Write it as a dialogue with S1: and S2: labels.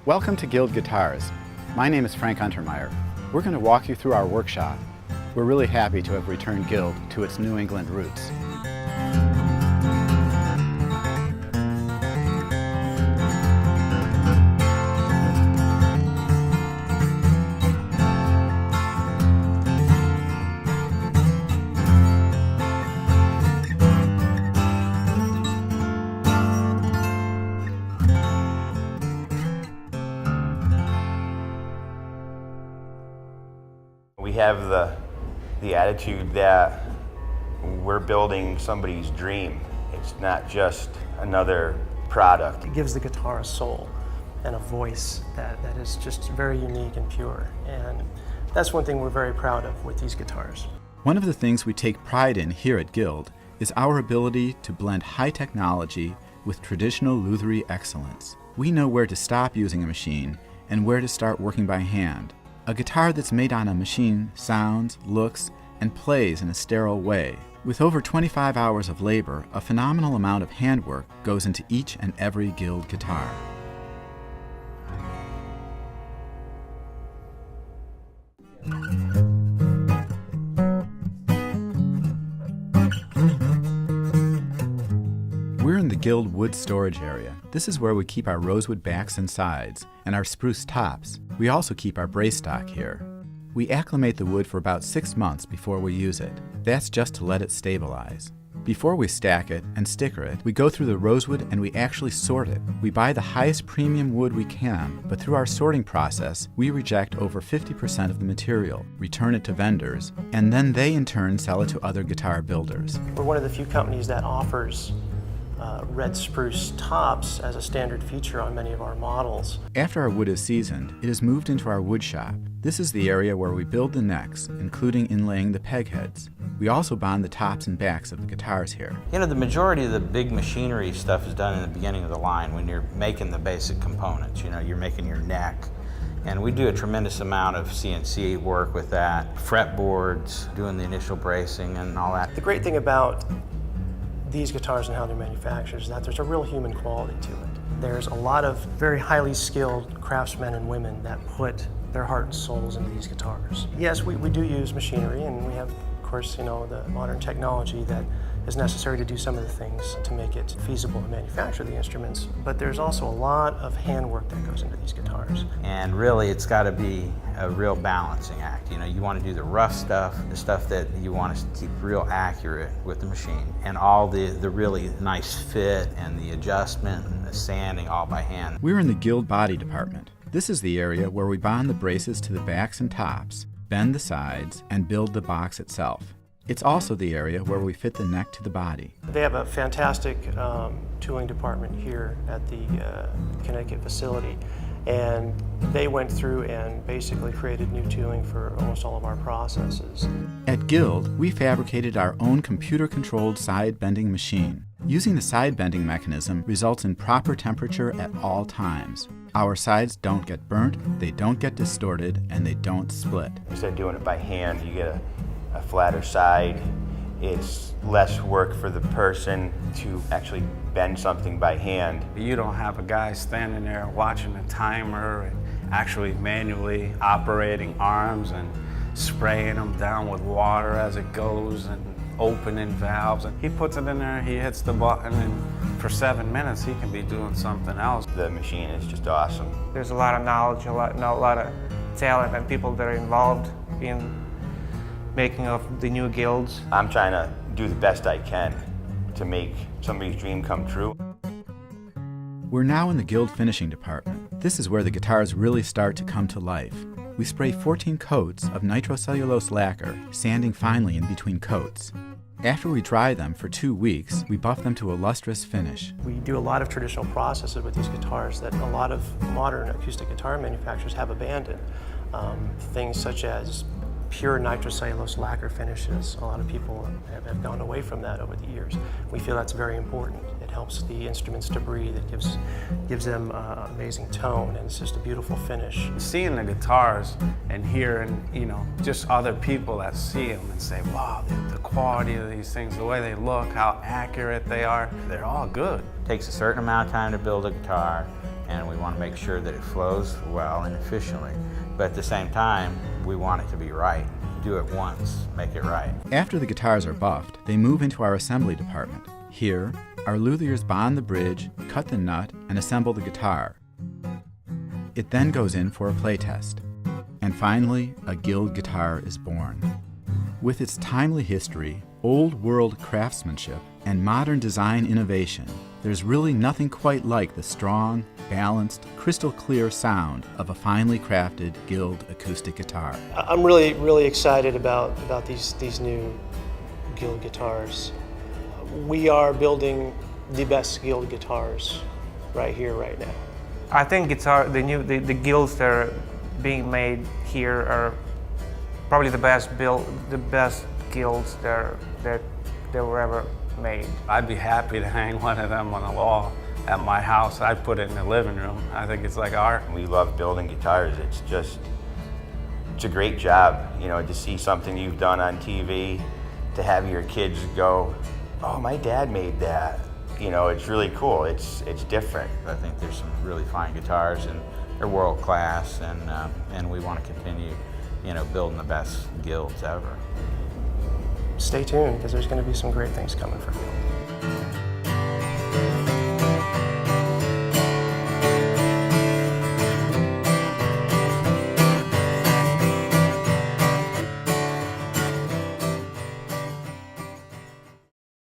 S1: Welcome to Guild Guitars. My name is Frank Untermeyer. We're going to walk you through our workshop. We're really happy to have returned Guild to its New England roots.
S2: We have the attitude that we're building somebody's dream. It's not just another product.
S3: It gives the guitar a soul and a voice that is just very unique and pure. And that's one thing we're very proud of with these guitars.
S1: One of the things we take pride in here at Guild is our ability to blend high technology with traditional lutherie excellence. We know where to stop using a machine and where to start working by hand. A guitar that's made on a machine sounds, looks, and plays in a sterile way. With over 25 hours of labor, a phenomenal amount of handwork goes into each and every Guild guitar. We're in the Guild wood storage area. This is where we keep our rosewood backs and sides, and our spruce tops. We also keep our brace stock here. We acclimate the wood for about 6 months before we use it. That's just to let it stabilize. Before we stack it and sticker it, we go through the rosewood and we actually sort it. We buy the highest premium wood we can, but through our sorting process, we reject over 50% of the material, return it to vendors, and then they in turn sell it to other guitar builders.
S3: We're one of the few companies that offers red spruce tops as a standard feature on many of our models.
S1: After our wood is seasoned, it is moved into our wood shop. This is the area where we build the necks, including inlaying the peg heads. We also bond the tops and backs of the guitars here.
S4: You know, the majority of the big machinery stuff is done in the beginning of the line when you're making the basic components. You know, you're making your neck. And we do a tremendous amount of CNC work with that, fretboards, doing the initial bracing and all that.
S3: The great thing about these guitars and how they're manufactured is that there's a real human quality to it. There's a lot of very highly skilled craftsmen and women that put their heart and souls into these guitars. Yes, we do use machinery, and we have, of course, you know, the modern technology that is necessary to do some of the things to make it feasible to manufacture the instruments, but there's also a lot of handwork that goes into these guitars.
S4: And really, it's got to be a real balancing act. You know, you want to do the rough stuff, the stuff that you want to keep real accurate with the machine, and all the really nice fit and the adjustment and the sanding all by hand.
S1: We're in the Guild body department. This is the area where we bond the braces to the backs and tops, bend the sides, and build the box itself. It's also the area where we fit the neck to the body.
S3: They have a fantastic tooling department here at the Connecticut facility, and they went through and basically created new tooling for almost all of our processes.
S1: At Guild, we fabricated our own computer-controlled side bending machine. Using the side bending mechanism results in proper temperature at all times. Our sides don't get burnt, they don't get distorted, and they don't split.
S2: Instead of doing it by hand, you get a flatter side. It's less work for the person to actually bend something by hand.
S5: You don't have a guy standing there watching a timer and actually manually operating arms and spraying them down with water as it goes and opening valves. And he puts it in there, he hits the button, and for 7 minutes he can be doing something else.
S2: The machine is just awesome.
S6: There's a lot of knowledge, a lot of talent and people that are involved in making of the new guilds.
S2: I'm trying to do the best I can to make somebody's dream come true.
S1: We're now in the Guild finishing department. This is where the guitars really start to come to life. We spray 14 coats of nitrocellulose lacquer, sanding finely in between coats. After we dry them for 2 weeks, we buff them to a lustrous finish.
S3: We do a lot of traditional processes with these guitars that a lot of modern acoustic guitar manufacturers have abandoned. Things such as pure nitrocellulose lacquer finishes. A lot of people have gone away from that over the years. We feel that's very important. It helps the instruments to breathe. It gives them amazing tone, and it's just a beautiful finish.
S5: Seeing the guitars and hearing, you know, just other people that see them and say, wow, the quality of these things, the way they look, how accurate they are, they're all good.
S4: It takes a certain amount of time to build a guitar, and we want to make sure that it flows well and efficiently. But at the same time, we want it to be right. Do it once, make it right.
S1: After the guitars are buffed, they move into our assembly department. Here, our luthiers bond the bridge, cut the nut, and assemble the guitar. It then goes in for a playtest. And finally, a Guild guitar is born. With its timely history, old-world craftsmanship, and modern design innovation, there's really nothing quite like the strong, balanced, crystal-clear sound of a finely crafted Guild acoustic guitar.
S3: I'm really excited about these new Guild guitars. We are building the best Guild guitars right here, right now.
S6: I think the Guilds that are being made here are probably the best Guilds that were ever made.
S5: I'd be happy to hang one of them on the wall at my house. I'd put it in the living room. I think it's like art.
S2: We love building guitars. It's a great job, you know, to see something you've done on TV, to have your kids go, oh, my dad made that. You know, it's really cool. It's different.
S4: I think there's some really fine guitars, and they're world class, and we want to continue, you know, building the best Guilds ever.
S3: Stay tuned, because there's going to be some great things coming from Guild.